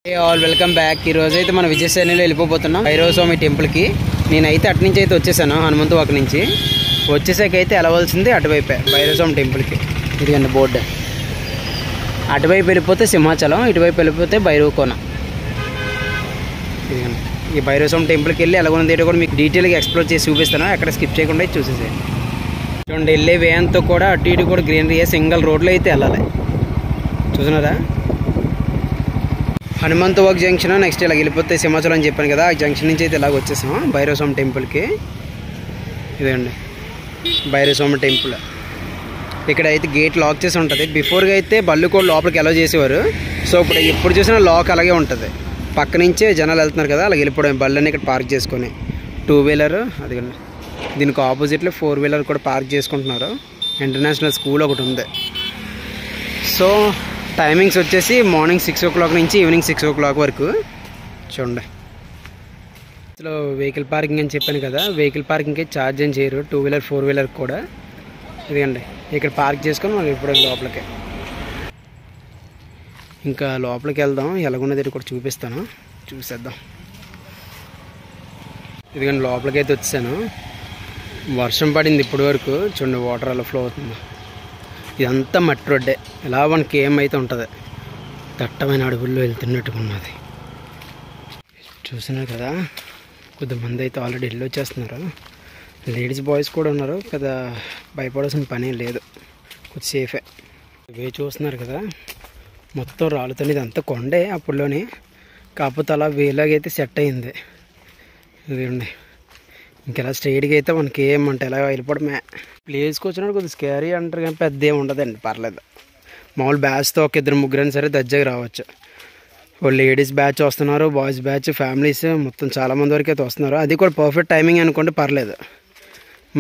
All welcome back. ఈ రోజు అయితే మనం విజయసేనలో వెళ్ళిపోతున్నాం భైరవ స్వామి టెంపుల్కి. నేనైతే అటు నుంచి అయితే వచ్చేసాను, హనుమంతు వాక్ నుంచి. వచ్చేసాక అయితే వెళ్ళవలసింది అటువైపే భైరవ స్వామి టెంపుల్కి. ఇదిగండి బోర్డు. అటువైపు వెళ్ళిపోతే సింహాచలం, ఇటువైపు వెళ్ళిపోతే భైరవ కోన. ఇదిగండి ఈ భైరవ స్వామి టెంపుల్కి వెళ్ళి ఎలాగొంది ఏంటో కూడా మీకు డీటెయిల్గా ఎక్స్ప్లోర్ చేసి చూపిస్తాను. ఎక్కడ స్కిప్ చేయకుండా చూసేసేయండి. చూడండి వెళ్ళే వేయంతో కూడా అటు ఇటు కూడా గ్రీనరీ, సింగిల్ రోడ్లో అయితే వెళ్ళాలి. చూస్తున్నారా? హనుమంతు వాక్ జంక్షన్, నెక్స్ట్ ఇలా వెళ్ళిపోతే సింహాచలం అని చెప్పాను కదా, ఆ జంక్షన్ నుంచి అయితే ఇలాగ వచ్చేసాము భైరవ స్వామి టెంపుల్కి. ఇదండి భైరవ స్వామి టెంపుల్. ఇక్కడ అయితే గేట్ లాక్ చేసి ఉంటుంది. బిఫోర్గా అయితే బళ్ళు కూడా లోపలికి అలౌ చేసేవారు. సో ఇప్పుడు ఎప్పుడు చూసినా లాక్ అలాగే ఉంటుంది. పక్క నుంచే జనాలు వెళ్తున్నారు కదా, అలా వెళ్ళిపోవడం. బళ్ళని ఇక్కడ పార్క్ చేసుకొని 2 వీలర్, అదిగండి దీనికి ఆపోజిట్లో 4 వీలర్ కూడా పార్క్ చేసుకుంటున్నారు. ఇంటర్నేషనల్ స్కూల్ ఒకటి ఉంది. సో టైమింగ్స్ వచ్చేసి మార్నింగ్ 6 o'clock నుంచి ఈవినింగ్ 6 o'clock వరకు. చూడండి అసలు వెహికల్ పార్కింగ్ అని చెప్పాను కదా, వెహికల్ పార్కింగ్కి ఛార్జ్ అని చేయరు, 2 వీలర్ 4 వీలర్ కూడా. ఇదిగండి ఇక్కడ పార్క్ చేసుకొని మనం ఇప్పుడు లోపలికి ఇంకా లోపలికి వెళ్దాం. ఎలాగున్నది కూడా చూపిస్తాను, చూసేద్దాం. ఇదిగండి లోపలికి అయితే వచ్చాను. వర్షం పడింది ఇప్పటి వరకు. చూడండి వాటర్ అలా ఫ్లో అవుతుంది. ఇదంతా మట్టి రోడ్డే. ఇలా 1 km అయితే ఉంటుంది. దట్టమైన అడవుల్లో వెళ్తున్నట్టుగా ఉన్నది. చూసినారు కదా, కొద్దిమంది అయితే ఆల్రెడీ వెళ్ళి వచ్చేస్తున్నారు. లేడీస్ బాయ్స్ కూడా ఉన్నారు కదా, భయపడాల్సిన పని లేదు, కొద్ది సేఫే. ఇవే చూస్తున్నారు కదా, మొత్తం రాళ్ళతో ఇదంతా కొండే అప్పుడులోని. కాకపోతే అలా వేలాగైతే సెట్ అయింది. ఇదండి ఇంకెలా స్ట్రైట్గా అయితే మనకి ఏమంటే ఎలా వెళ్ళిపోవడమే. ప్లేస్కి వచ్చినప్పుడు కొద్దిగా స్కేరీ అంటారు కానీ పెద్ద ఏమి ఉండదండి, పర్లేదు. మామూలు బ్యాచ్తో ఒక 2-3 అయినా సరే దజ్జగా రావచ్చు. లేడీస్ బ్యాచ్ వస్తున్నారు, బాయ్స్ బ్యాచ్, ఫ్యామిలీస్ మొత్తం చాలామంది వరకు అయితే వస్తున్నారు. అది కూడా పర్ఫెక్ట్ టైమింగ్ అనుకోండి, పర్లేదు.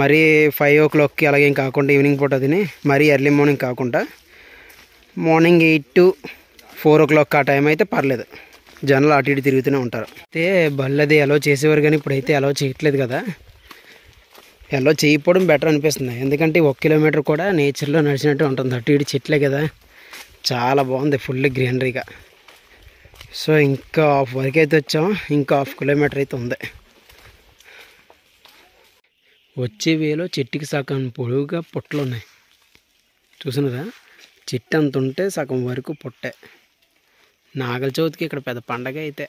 మరీ 5 o'clockకి అలాగేం కాకుండా ఈవినింగ్ పూట అదిని మరీ ఎర్లీ మార్నింగ్ కాకుండా మార్నింగ్ 8 to 4 o'clock ఆ టైం అయితే పర్లేదు. జనాలు అటు ఇటు తిరుగుతూనే ఉంటారు. అయితే బళ్ళది అలో చేసేవారు కానీ ఇప్పుడైతే అలో చేయట్లేదు కదా. అలో చేయకపోవడం బెటర్ అనిపిస్తుంది. ఎందుకంటే 1 kilometer కూడా నేచర్లో నడిచినట్టు ఉంటుంది. అటు ఇటు చెట్లే కదా, చాలా బాగుంది, ఫుల్ గ్రీనరీగా. సో ఇంకా హాఫ్ వరకు అయితే వచ్చాం, ఇంకా 1/2 kilometer అయితే ఉంది. వచ్చే వేలో చెట్టుకి సగం పొడవుగా పుట్టలు ఉన్నాయి. చూసినారా? చెట్టు అంత ఉంటే సగం వరకు పుట్టే. నాగల చవితికి ఇక్కడ పెద్ద పండగ అయితే.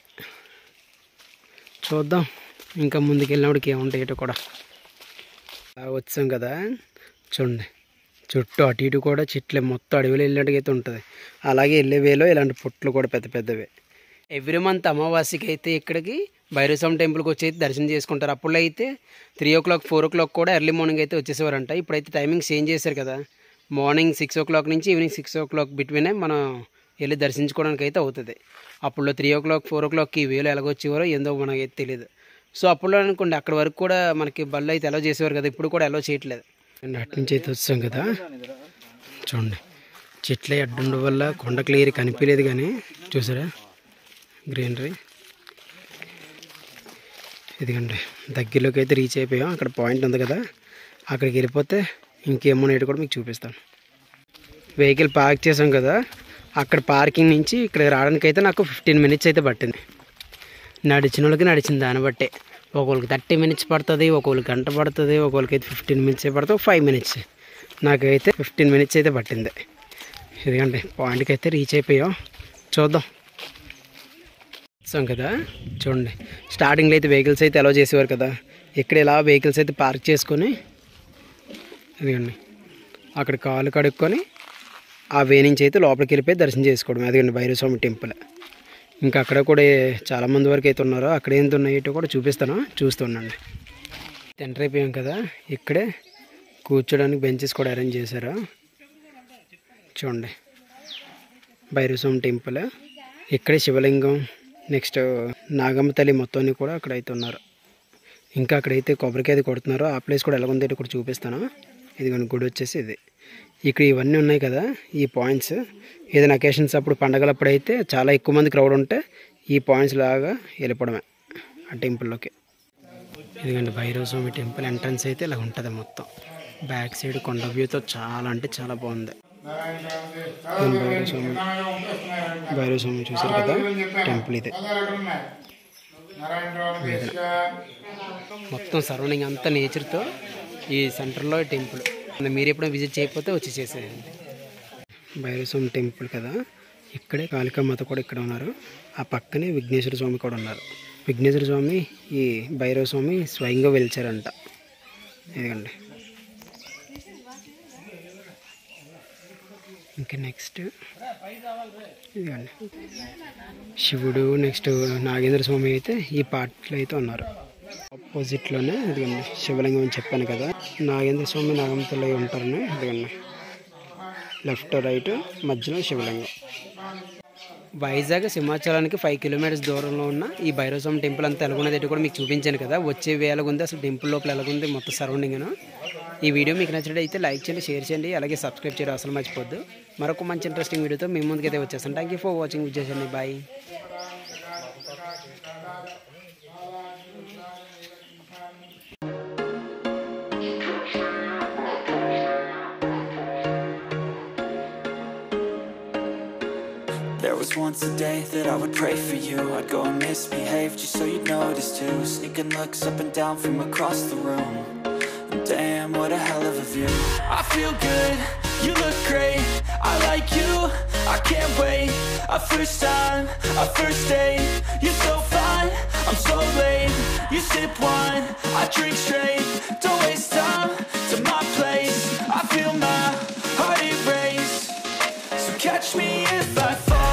చూద్దాం ఇంకా ముందుకు వెళ్ళినప్పటికి ఏముంటాయో కూడా. అలా వచ్చాం కదా, చూడండి చుట్టూ అటు ఇటు కూడా చెట్లే, మొత్తం అడవిలో వెళ్ళినట్టుగా అయితే ఉంటుంది. అలాగే వెళ్ళే వేలో ఇలాంటి పుట్లు కూడా పెద్ద పెద్దవే. ఎవ్రీ మంత్ అమావాస్యకి అయితే ఇక్కడికి భైరవ స్వామి టెంపుల్కి వచ్చి అయితే దర్శనం చేసుకుంటారు. అప్పుడు అయితే 3 o'clock 4 o'clock కూడా ఎర్లీ మార్నింగ్ అయితే వచ్చేసేవారంట. ఇప్పుడైతే టైమింగ్స్ చేంజ్ చేశారు కదా, మార్నింగ్ 6 o'clock నుంచి ఈవినింగ్ 6 o'clock బిట్వీనే మనం వెళ్ళి దర్శించుకోవడానికి అయితే అవుతుంది. అప్పుడు 3 o'clock 4 o'clockకి ఈ వేలో ఎలాగొచ్చేవారో ఏందో మనకైతే తెలియదు. సో అప్పుడు అనుకోండి అక్కడ వరకు కూడా మనకి బళ్ళు అయితే అలో చేసేవారు కదా, ఇప్పుడు కూడా అలో చేయట్లేదు. అటు నుంచి అయితే వచ్చాం కదా, చూడండి చెట్లే అడ్డుండడం వల్ల కొండ క్లియర్ కనిపించలేదు కానీ చూసారా గ్రీనరీ. ఇదిగండి దగ్గరలోకి అయితే రీచ్ అయిపోయాం. అక్కడ పాయింట్ ఉంది కదా, అక్కడికి వెళ్ళిపోతే ఇంకేమో నేటి కూడా మీకు చూపిస్తాను. వెహికల్ పార్క్ చేసాం కదా, అక్కడ పార్కింగ్ నుంచి ఇక్కడ రావడానికి అయితే నాకు 15 minutes అయితే పట్టింది. నడిచిన వాళ్ళకి నడిచిన దాన్ని బట్టే ఒకళ్ళకి 30 minutes పడుతుంది, ఒకళ్ళకి గంట పడుతుంది, ఒకళ్ళకి అయితే 15 minutes పడుతుంది, 5 minutes. నాకైతే 15 minutes అయితే పట్టింది. ఎందుకంటే పాయింట్కి అయితే రీచ్ అయిపోయాం. చూద్దాం. వచ్చాం కదా, చూడండి స్టార్టింగ్లో అయితే వెహికల్స్ అయితే అలౌ చేసేవారు కదా, ఇక్కడ ఇలా వెహికల్స్ అయితే పార్క్ చేసుకొని అదిగండి అక్కడ కాలు కడుక్కొని ఆ వే నుంచి అయితే లోపలికి వెళ్ళిపోయి దర్శనం చేసుకోవడం. అదిగండి భైరవ స్వామి టెంపుల్. ఇంకా అక్కడ కూడా చాలామంది వరకు అయితే ఉన్నారో, అక్కడ ఏంటి ఉన్నాయో కూడా చూపిస్తాను, చూస్తుండండి. ఎంటర్ అయిపోయాం కదా, ఇక్కడే కూర్చోడానికి బెంచెస్ కూడా అరేంజ్ చేశారు. చూడండి భైరవ స్వామి టెంపుల్. ఇక్కడే శివలింగం, నెక్స్ట్ నాగమ్మ తల్లి మొత్తాన్ని కూడా అక్కడ అయితే ఉన్నారు. ఇంకా అక్కడైతే కొబ్బరికాయ కొడుతున్నారు. ఆ ప్లేస్ కూడా ఎలా ఉందో కూడా చూపిస్తాను. ఇదిగోండి గుడి వచ్చేసి ఇది. ఇక్కడ ఇవన్నీ ఉన్నాయి కదా ఈ పాయింట్స్. ఏదైనా అకేషన్స్ అప్పుడు పండగలప్పుడు అయితే చాలా ఎక్కువ మంది క్రౌడ్ ఉంటే ఈ పాయింట్స్ లాగా వెళ్ళిపోవడమే ఆ టెంపుల్లోకి. ఇదిగోండి భైరవ స్వామి టెంపుల్ ఎంట్రన్స్ అయితే ఇలా ఉంటుంది మొత్తం. బ్యాక్ సైడ్ కొండ వ్యూతో చాలా అంటే చాలా బాగుంది. భైరవ స్వామి చూసారు కదా, టెంపుల్ ఇదే. మొత్తం సరౌండింగ్ అంతా నేచర్తో ఈ సెంటర్లో టెంపుల్. మీరు ఎప్పుడైనా విజిట్ చేయకపోతే వచ్చి చేసేయండి. భైరవ స్వామి టెంపుల్ కదా, ఇక్కడే కాళికామాత కూడా ఇక్కడ ఉన్నారు. ఆ పక్కనే విఘ్నేశ్వర స్వామి కూడా ఉన్నారు. విఘ్నేశ్వర స్వామి ఈ భైరవ స్వామి స్వయంగా వెలిచారంట. ఇదిగండి. ఇంకా నెక్స్ట్ ఇదిగండి శివుడు, నెక్స్ట్ నాగేంద్ర స్వామి అయితే ఈ పార్ట్లో అయితే ఉన్నారు. ఆపోజిట్లోనే ఇదిగండి శివలింగం అని చెప్పాను కదా, నాగేంద్ర స్వామి నాగంతలో ఉంటారని. ఇదిగండి లెఫ్ట్ రైట్ మధ్యలో శివలింగం. వైజాగ్ సింహాచలానికి 5 కిలోమీటర్స్ దూరంలో ఉన్న ఈ భైరవ స్వామి టెంపుల్ అంతా ఎలాగున్నది కూడా మీకు చూపించాను కదా. వచ్చే వేళగుంది అసలు టెంపుల్ లోపల ఎలాగుంది మొత్తం సరౌండింగ్ను. ఈ వీడియో మీకు నచ్చినట్లయితే లైక్ చేయండి, షేర్ చేయండి, అలాగే సబ్స్క్రైబ్ చేయడం అసలు మర్చిపోద్దు. మరొక మంచి ఇంట్రెస్టింగ్ వీడియోతో మీ ముందుకైతే వచ్చేస్తాను. Thank you for watching. Vijay, bye. There was once a day that I would pray for you. I'd go and misbehave just so you'd notice too. Sneaking looks up and down from across the room. And damn, what a hell of a view. I feel good, you look great, I like you, I can't wait. A first time, a first date, you're so fine, I'm so late. You sip wine, I drink straight. Don't waste time to my place. I feel my heart erase. So catch me if I fall.